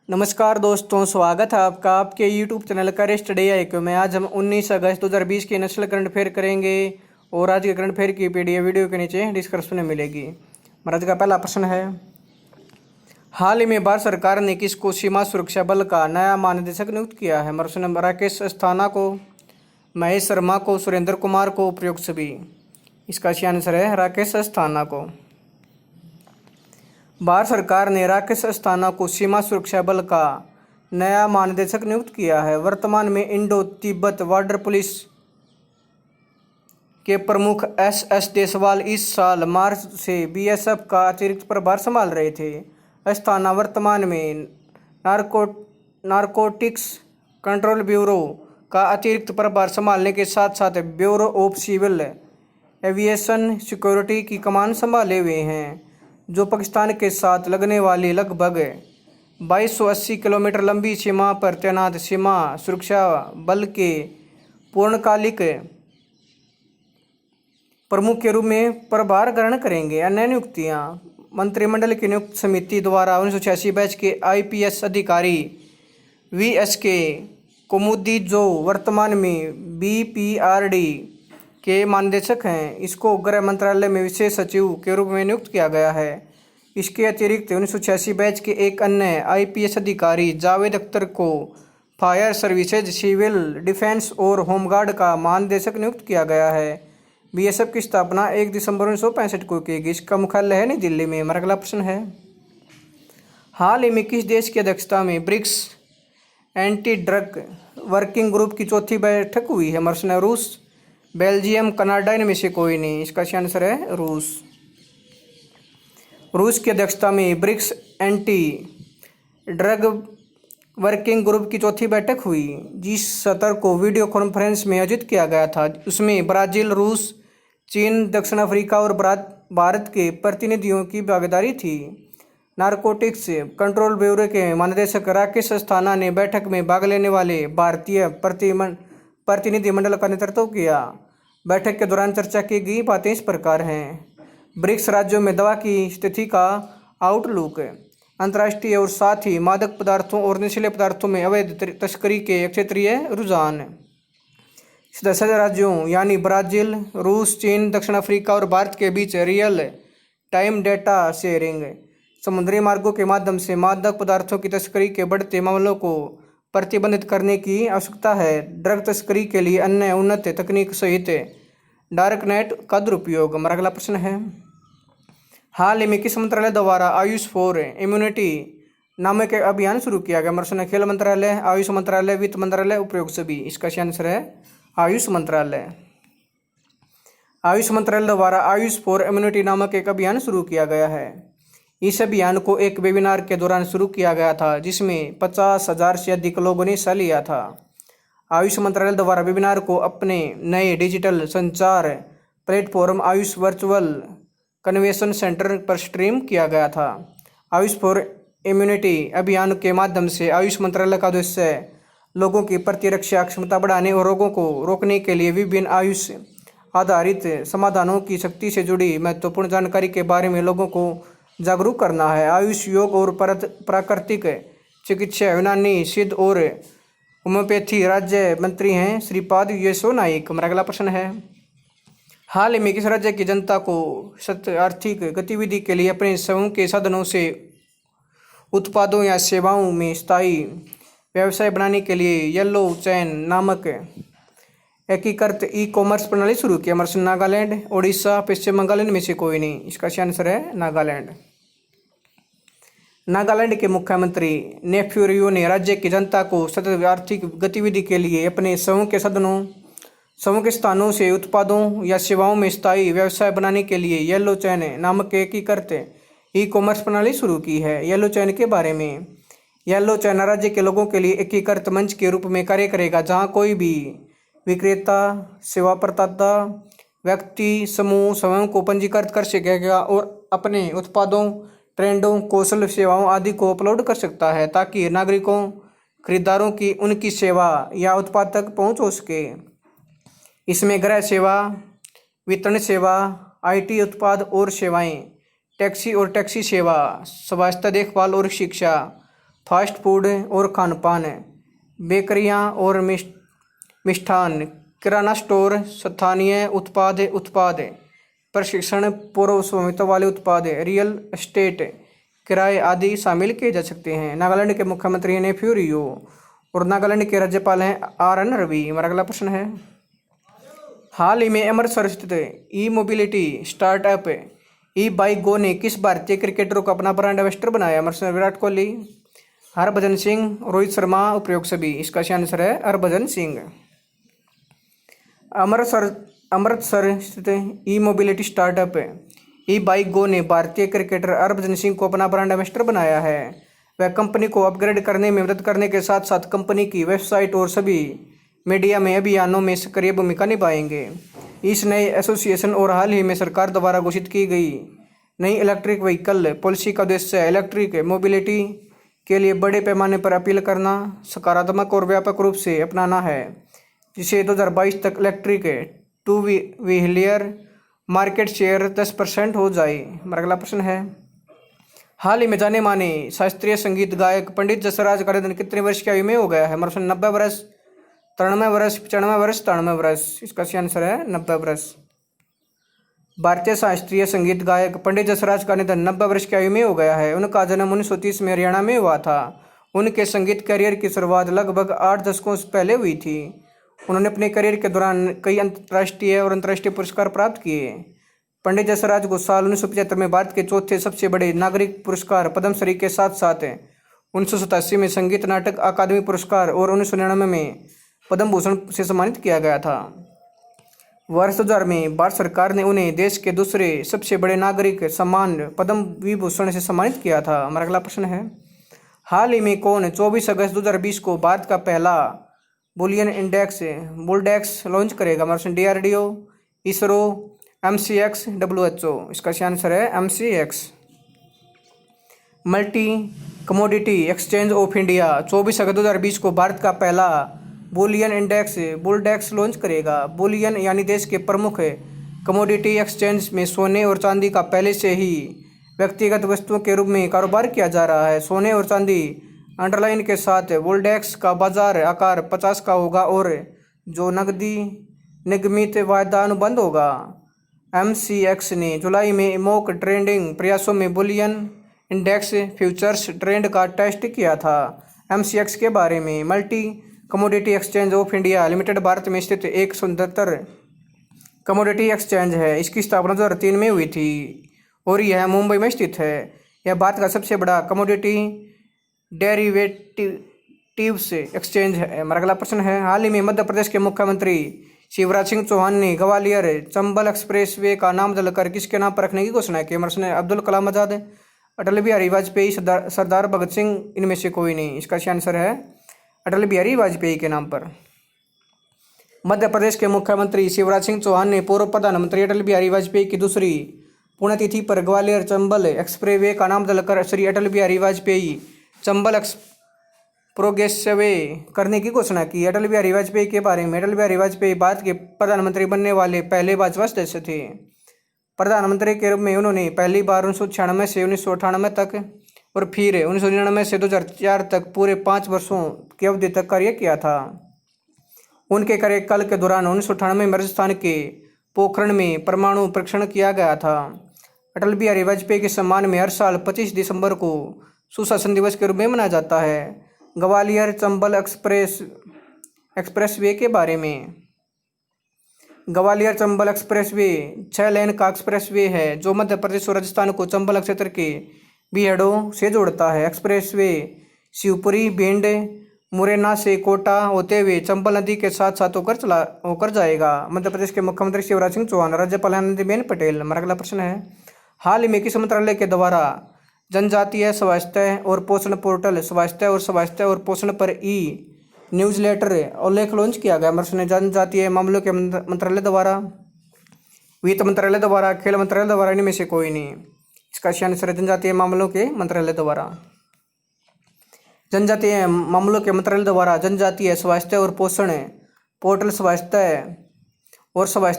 नमस्कार दोस्तों, स्वागत है आपका आपके YouTube चैनल करें स्टडी आईक्यू में। आज हम 19 अगस्त 2020 के नेशनल करंट अफेयर करेंगे और आज के करंट अफेयर की पीडीएफ वीडियो के नीचे डिस्क्रिप्शन में मिलेगी। महाराज का पहला प्रश्न है, हाल ही में भारत सरकार ने किसको सीमा सुरक्षा बल का नया महानिदेशक नियुक्त किया है? प्रश्न राकेश अस्थाना को, महेश शर्मा को, सुरेंद्र कुमार को, उपयुक्त सभी। इसका सही आंसर है राकेश अस्थाना को। भारत सरकार ने राकेश अस्थाना को सीमा सुरक्षा बल का नया महानिदेशक नियुक्त किया है। वर्तमान में इंडो तिब्बत बॉर्डर पुलिस के प्रमुख एस देसवाल इस साल मार्च से बीएसएफ का अतिरिक्त प्रभार संभाल रहे थे। अस्थाना वर्तमान में नारकोटिक्स कंट्रोल ब्यूरो का अतिरिक्त प्रभार संभालने के साथ साथ Bureau of Civil Aviation Security की कमान संभाले हुए हैं, जो पाकिस्तान के साथ लगने वाली लगभग 2280 किलोमीटर लंबी सीमा पर तैनात सीमा सुरक्षा बल के पूर्णकालिक प्रमुख के रूप में प्रभार ग्रहण करेंगे। अन्य नियुक्तियां, मंत्रिमंडल की नियुक्त समिति द्वारा 1986 बैच के आईपीएस अधिकारी वीएसके कुमुदी, जो वर्तमान में बीपीआरडी के महानिदेशक हैं, इसको गृह मंत्रालय में विशेष सचिव के रूप में नियुक्त किया गया है। इसके अतिरिक्त 1986 बैच के एक अन्य आईपीएस अधिकारी जावेद अख्तर को फायर सर्विसेज, सिविल डिफेंस और होमगार्ड का महानिदेशक नियुक्त किया गया है। बीएसएफ की स्थापना 1 दिसंबर 1965 को की गई। इसका मुख्यालय है नई दिल्ली में। हमारा अगला प्रश्न है, हाल ही में किस देश की अध्यक्षता में BRICS anti drug working group की चौथी बैठक हुई है? प्रश्न है रूस, बेल्जियम, कनाडा, इनमें से कोई नहीं। इसका सही आंसर है रूस। रूस की अध्यक्षता में BRICS anti drug working group की चौथी बैठक हुई, जिस सत्र को वीडियो कॉन्फ्रेंस में आयोजित किया गया था। उसमें ब्राजील, रूस, चीन, दक्षिण अफ्रीका और भारत के प्रतिनिधियों की भागीदारी थी। नारकोटिक्स कंट्रोल ब्यूरो के महानिदेशक राकेश अस्थाना ने बैठक में भाग लेने वाले भारतीय प्रतिनिधिमंडल का नेतृत्व किया। बैठक के दौरान चर्चा की गई बातें इस प्रकार हैं, ब्रिक्स राज्यों में दवा की स्थिति का आउटलुक, अंतर्राष्ट्रीय और साथ ही मादक पदार्थों और नशीले पदार्थों में अवैध तस्करी के क्षेत्रीय रुझान। सदस्य राज्यों यानी ब्राजील, रूस, चीन, दक्षिण अफ्रीका और भारत के बीच रियल टाइम डेटा शेयरिंग, समुद्री मार्गों के माध्यम से मादक पदार्थों की तस्करी के बढ़ते मामलों को प्रतिबंधित करने की आवश्यकता है। ड्रग तस्करी के लिए अन्य उन्नत तकनीक सहित डार्क नेट का दुरुपयोग। हमारा अगला प्रश्न है, हाल ही में किस मंत्रालय द्वारा आयुष फॉर इम्यूनिटी नामक अभियान शुरू किया गया? प्रश्न है खेल मंत्रालय, आयुष मंत्रालय, वित्त मंत्रालय, उपयोग सभी। इसका सही आंसर है आयुष मंत्रालय। आयुष मंत्रालय द्वारा आयुष फॉर इम्यूनिटी नामक एक अभियान शुरू किया गया है। इस अभियान को एक वेबिनार के दौरान शुरू किया गया था, जिसमें 50,000 से अधिक लोगों ने हिस्सा लिया था। आयुष मंत्रालय द्वारा वेबिनार को अपने नए डिजिटल संचार platform Ayush virtual convention centre पर स्ट्रीम किया गया था। आयुष फॉर इम्यूनिटी अभियान के माध्यम से आयुष मंत्रालय का उद्देश्य लोगों की प्रतिरक्षा क्षमता बढ़ाने और रोगों को रोकने के लिए विभिन्न आयुष आधारित समाधानों की शक्ति से जुड़ी महत्वपूर्ण जानकारी के बारे में लोगों को जागरूक करना है। आयुष, योग और प्राकृतिक चिकित्सा, यूनानी, सिद्ध और होम्योपैथी राज्य मंत्री हैं श्रीपाद येसो नाइक। हमारा अगला प्रश्न है, हाल ही में किस राज्य की जनता को सतत आर्थिक गतिविधि के लिए अपने समूह के साधनों से उत्पादों या सेवाओं में स्थायी व्यवसाय बनाने के लिए येलो चैन नामक एकीकृत ई कॉमर्स प्रणाली शुरू की? प्रश्न नागालैंड, ओडिशा, पश्चिम बंगाल, इनमें से कोई नहीं। इसका सही आंसर है नागालैंड। नागालैंड के मुख्यमंत्री नेफ्यू रियो ने राज्य की जनता को सतत आर्थिक गतिविधि के लिए अपने समूह के स्थानों से उत्पादों या सेवाओं में स्थायी व्यवसाय बनाने के लिए येलो चैन नामक एकीकृत ई कॉमर्स प्रणाली शुरू की है। येलो चैन के बारे में, येलो चैन राज्य के लोगों के लिए एकीकृत मंच के रूप में कार्य करेगा, जहां कोई भी विक्रेता, सेवा प्रदाता, व्यक्ति, समूह स्वयं को पंजीकृत कर सकेगा और अपने उत्पादों, ट्रेंडों, कौशल, सेवाओं आदि को अपलोड कर सकता है, ताकि नागरिकों, खरीदारों की उनकी सेवा या उत्पाद तक पहुंच हो सके। इसमें गृह सेवा, वितरण सेवा, आईटी उत्पाद और सेवाएं, टैक्सी और टैक्सी सेवा, स्वास्थ्य देखभाल और शिक्षा, फास्ट फूड और खान पान, बेकरियां और मिष्ठान, किराना स्टोर, स्थानीय उत्पाद, प्रशिक्षण, पूर्व स्वामित्व वाले उत्पाद, रियल एस्टेट, किराए आदि शामिल किए जा सकते हैं। नागालैंड के मुख्यमंत्री हैं नेफ्यू रियो और नागालैंड के राज्यपाल हैं RN रवि। हमारा अगला प्रश्न है, हाल ही में अमृतसर स्थित ई मोबिलिटी स्टार्टअप ई बाइक गो ने किस भारतीय क्रिकेटर को अपना ब्रांड एम्बेसडर बनाया? अमृतसर विराट कोहली, हरभजन सिंह, रोहित शर्मा, उपरोक्त सभी। इसका सही आंसर है हरभजन सिंह। अमृतसर स्थित ई मोबिलिटी स्टार्टअप ई बाइक गो ने भारतीय क्रिकेटर हरभजन सिंह को अपना ब्रांड एम्बेसडर बनाया है। वह कंपनी को अपग्रेड करने में मदद करने के साथ साथ कंपनी की वेबसाइट और सभी मीडिया में अभियानों में सक्रिय भूमिका निभाएंगे। इस नए एसोसिएशन और हाल ही में सरकार द्वारा घोषित की गई नई इलेक्ट्रिक व्हीकल पॉलिसी का उद्देश्य इलेक्ट्रिक मोबिलिटी के लिए बड़े पैमाने पर अपील करना, सकारात्मक और व्यापक रूप से अपनाना है, जिसे 2022 तक electric two wheeler market share 10% हो जाए। हमारा अगला प्रश्न है, हाल ही में जाने माने शास्त्रीय संगीत गायक पंडित जसराज का निधन कितने वर्ष की आयु में हो गया है? हमारा प्रश्न 90 वर्ष, 93 वर्ष, 95 वर्ष, 93 वर्ष। इसका सही आंसर है 90 वर्ष। भारतीय शास्त्रीय संगीत गायक पंडित जसराज का निधन 90 वर्ष की आयु में हो गया है। उनका जन्म 1930 में हरियाणा में हुआ था। उनके संगीत करियर की शुरुआत लगभग 8 दशकों से पहले हुई थी। उन्होंने अपने करियर के दौरान कई अंतर्राष्ट्रीय और अंतर्राष्ट्रीय पुरस्कार प्राप्त किए। पंडित जसराज को साल 1975 में भारत के चौथे सबसे बड़े नागरिक पुरस्कार पद्मश्री के साथ साथ 1987 में संगीत नाटक अकादमी पुरस्कार और 1999 में पद्म भूषण से सम्मानित किया गया था। वर्ष 2000 में भारत सरकार ने उन्हें देश के दूसरे सबसे बड़े नागरिक सम्मान पद्म विभूषण से सम्मानित किया था। हमारा अगला प्रश्न है, हाल ही में कौन 24 अगस्त 2020 को भारत का पहला बुलियन इंडेक्स बुलडेक्स लॉन्च करेगा? हमारा प्रश्न DRDO, इसरो, MCX, WHO। इसका सही आंसर है MCX। Multi commodity exchange of India 24 अगस्त 2020 को भारत का पहला बुलियन इंडेक्स बुलडेक्स लॉन्च करेगा। बुलियन यानी देश के प्रमुख कमोडिटी एक्सचेंज में सोने और चांदी का पहले से ही व्यक्तिगत वस्तुओं के रूप में कारोबार किया जा रहा है। सोने और चांदी अंडरलाइन के साथ बुलडेक्स का बाजार आकार 50 का होगा और जो नकदी निगमित वायदा अनुबंध होगा। MCX ने जुलाई में मॉक ट्रेडिंग प्रयासों में बुलियन इंडेक्स फ्यूचर्स ट्रेंड का टेस्ट किया था। MCX के बारे में, multi commodity exchange of India limited Bharat में स्थित एक 169 कमोडिटी एक्सचेंज है। इसकी स्थापना 2003 में हुई थी और यह मुंबई में स्थित है। यह भारत का सबसे बड़ा कमोडिटी डेरिवेटिव्स एक्सचेंज है। हमारा अगला प्रश्न है, हाल ही में मध्य प्रदेश के मुख्यमंत्री शिवराज सिंह चौहान ने ग्वालियर चंबल एक्सप्रेसवे का नाम बदलकर किसके नाम पर रखने की घोषणा की? हमारा प्रश्न है अब्दुल कलाम आज़ाद, अटल बिहारी वाजपेयी, सरदार भगत सिंह, इनमें से कोई नहीं। इसका सही आंसर है अटल बिहारी वाजपेयी के नाम पर। मध्य प्रदेश के मुख्यमंत्री शिवराज सिंह चौहान ने पूर्व प्रधानमंत्री अटल बिहारी वाजपेयी की दूसरी पुण्यतिथि पर ग्वालियर चंबल एक्सप्रेसवे का नाम बदलकर श्री अटल बिहारी वाजपेयी चंबल प्रोग्रेसवे करने की घोषणा की। अटल बिहारी वाजपेयी के बारे में, अटल बिहारी वाजपेयी भारत के प्रधानमंत्री बनने वाले पहले भाजपा सदस्य थे। प्रधानमंत्री के रूप में उन्होंने पहली बार 1996 से 1998 तक और फिर 1999 से 2004 तक पूरे 5 वर्षों की अवधि तक कार्य किया था। उनके कार्यकाल के दौरान 1998 में राजस्थान के पोखरण में परमाणु परीक्षण किया गया था। अटल बिहारी वाजपेयी के सम्मान में हर साल 25 दिसंबर को सुशासन दिवस के रूप में मनाया जाता है। ग्वालियर चंबल एक्सप्रेसवे के बारे में, ग्वालियर चंबल एक्सप्रेसवे 6 लेन का एक्सप्रेसवे है जो मध्य प्रदेश और राजस्थान को चंबल क्षेत्र के बीहड़ों से जोड़ता है। एक्सप्रेसवे शिवपुरी, भिंड, मुरैना से कोटा होते हुए चंबल नदी के साथ साथ होकर जाएगा। मध्य प्रदेश के मुख्यमंत्री शिवराज सिंह चौहान, राज्यपाल आनंदीबेन पटेल। हमारा अगला प्रश्न है, हाल ही में किस मंत्रालय के द्वारा जनजातीय स्वास्थ्य और पोषण पोर्टल स्वास्थ्य और पोषण पर न्यूज़लेटर उल्लेख लॉन्च किया गया? हमारे जनजातीय मामलों के मंत्रालय द्वारा, वित्त मंत्रालय द्वारा, खेल मंत्रालय द्वारा, इनमें से कोई नहीं। इसका सही आंसर है जनजातीय मामलों के मंत्रालय द्वारा। जनजातीय मामलों के मंत्रालय द्वारा जनजातीय स्वास्थ्य और पोषण पोर्टल स्वास्थ्य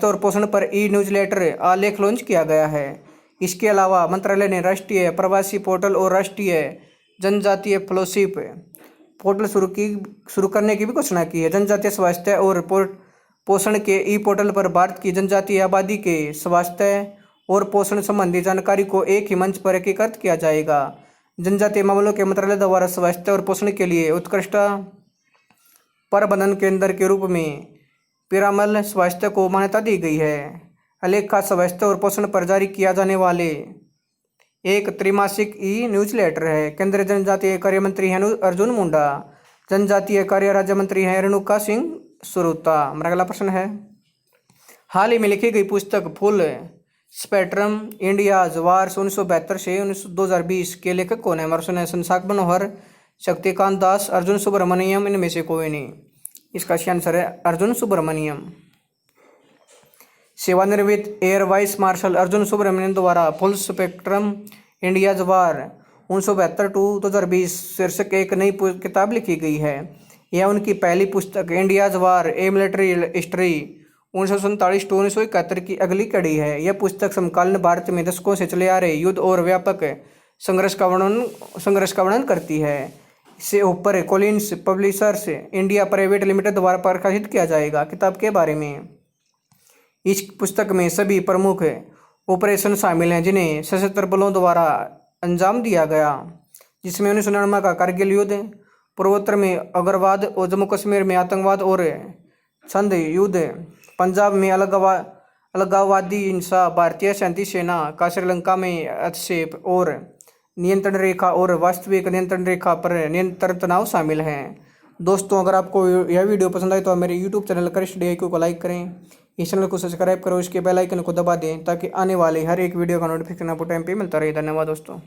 और पोषण पर न्यूज़लेटर आलेख लॉन्च किया गया है। इसके अलावा मंत्रालय ने राष्ट्रीय प्रवासी पोर्टल और राष्ट्रीय जनजातीय फेलोशिप पोर्टल शुरू करने की भी घोषणा की है। जनजातीय स्वास्थ्य और पोषण के ई पोर्टल पर भारत की जनजातीय आबादी के स्वास्थ्य और पोषण संबंधी जानकारी को एक ही मंच पर एकीकृत किया जाएगा। जनजातीय मामलों के मंत्रालय द्वारा स्वास्थ्य और पोषण के लिए उत्कृष्ट प्रबंधन केंद्र के रूप में पिरामल स्वास्थ्य को मान्यता दी गई है। अलेखा स्वास्थ्य और पोषण पर जारी किया जाने वाले एक त्रैमासिक ई न्यूज़लेटर है। केंद्रीय जनजातीय कार्य मंत्री हैं अर्जुन मुंडा, जनजातीय कार्य राज्य मंत्री हैं रेणुका सिंह सुरुता। हमारा अगला प्रश्न है, हाल ही में लिखी गई पुस्तक फुल स्पेक्ट्रम इंडियाज वार्स 1972 से 2020 के लेखक कौन है? हमारा प्रश्न है शशांक मनोहर, शक्तिकांत दास, अर्जुन सुब्रमण्यम, इनमें से कोई नहीं। इसका सही आंसर है अर्जुन सुब्रमण्यम। सेवानिवृत्त air vice marshal Arjun Subramaniam द्वारा full spectrum India's war 1972 to 2020 शीर्षक एक नई किताब लिखी गई है। यह उनकी पहली पुस्तक India's war a military history 1947 to 1971 की अगली कड़ी है। यह पुस्तक समकालीन भारत में दशकों से चले आ रहे युद्ध और व्यापक संघर्ष का वर्णन करती है। इसे ऊपर Collins publishers India private limited द्वारा प्रकाशित किया जाएगा। किताब के बारे में, इस पुस्तक में सभी प्रमुख ऑपरेशन शामिल हैं जिन्हें सशस्त्र बलों द्वारा अंजाम दिया गया, जिसमें 1999 का कारगिल युद्ध, पूर्वोत्तर में उग्रवाद और जम्मू कश्मीर में आतंकवाद और संध युद्ध, पंजाब में अलगाववादी हिंसा, भारतीय शांति सेना का श्रीलंका में हस्तक्षेप और नियंत्रण रेखा और वास्तविक नियंत्रण रेखा पर नियंत्रण तनाव शामिल हैं। दोस्तों, अगर आपको यह वीडियो पसंद आए तो आप मेरे यूट्यूब चैनल करिश स्टडी IQ को लाइक करें, इस चैनल को सब्सक्राइब करो, इसके बेल आइकन को दबा दें ताकि आने वाले हर एक वीडियो का नोटिफिकेशन आपको टाइम पे मिलता रहे। धन्यवाद दोस्तों।